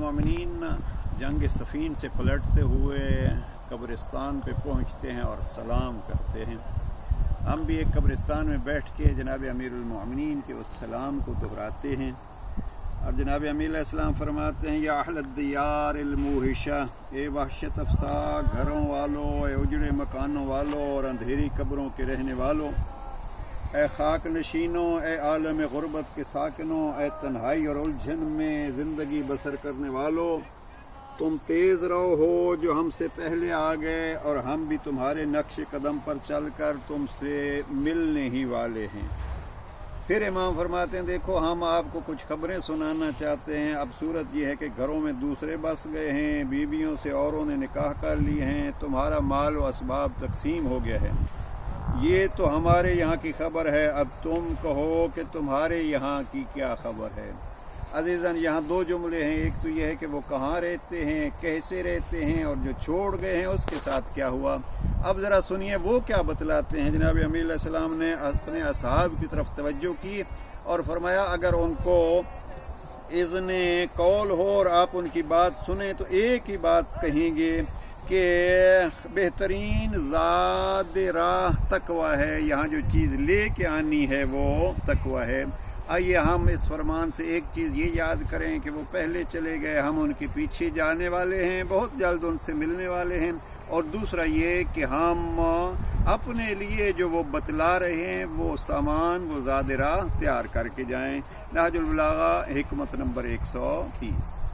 المومنین جنگ صفین سے پلٹتے ہوئے قبرستان پہ پہنچتے ہیں اور سلام کرتے ہیں۔ ہم بھی ایک قبرستان میں بیٹھ کے جناب امیر المومنین کے اس سلام کو دہراتے ہیں، اور جناب امیر علیہ السلام فرماتے ہیں، یا اہل الدیار الموحشہ، اے وحشت افسا گھروں والوں، اے اجڑے مکانوں والوں اور اندھیری قبروں کے رہنے والوں، اے خاک نشینوں، اے عالم غربت کے ساکنوں، اے تنہائی اور الجھن میں زندگی بسر کرنے والوں، تم تیز رہو ہو جو ہم سے پہلے آ گئے، اور ہم بھی تمہارے نقش قدم پر چل کر تم سے ملنے ہی والے ہیں۔ پھر امام فرماتے ہیں، دیکھو ہم آپ کو کچھ خبریں سنانا چاہتے ہیں۔ اب صورت یہ ہے کہ گھروں میں دوسرے بس گئے ہیں، بیویوں سے اوروں نے نکاح کر لیے ہیں، تمہارا مال و اسباب تقسیم ہو گیا ہے۔ یہ تو ہمارے یہاں کی خبر ہے، اب تم کہو کہ تمہارے یہاں کی کیا خبر ہے۔ عزیزاً، یہاں دو جملے ہیں، ایک تو یہ ہے کہ وہ کہاں رہتے ہیں، کیسے رہتے ہیں، اور جو چھوڑ گئے ہیں اس کے ساتھ کیا ہوا۔ اب ذرا سنیے وہ کیا بتلاتے ہیں۔ جناب امیر علیہ السلام نے اپنے اصحاب کی طرف توجہ کی اور فرمایا، اگر ان کو اذن قول ہو اور آپ ان کی بات سنیں تو ایک ہی بات کہیں گے کہ بہترین زاد راہ تقوی ہے، یہاں جو چیز لے کے آنی ہے وہ تقوی ہے۔ آئیے ہم اس فرمان سے ایک چیز یہ یاد کریں کہ وہ پہلے چلے گئے، ہم ان کے پیچھے جانے والے ہیں، بہت جلد ان سے ملنے والے ہیں۔ اور دوسرا یہ کہ ہم اپنے لیے جو وہ بتلا رہے ہیں وہ سامان، وہ زاد راہ تیار کر کے جائیں۔ نہج البلاغہ حکمت نمبر 130۔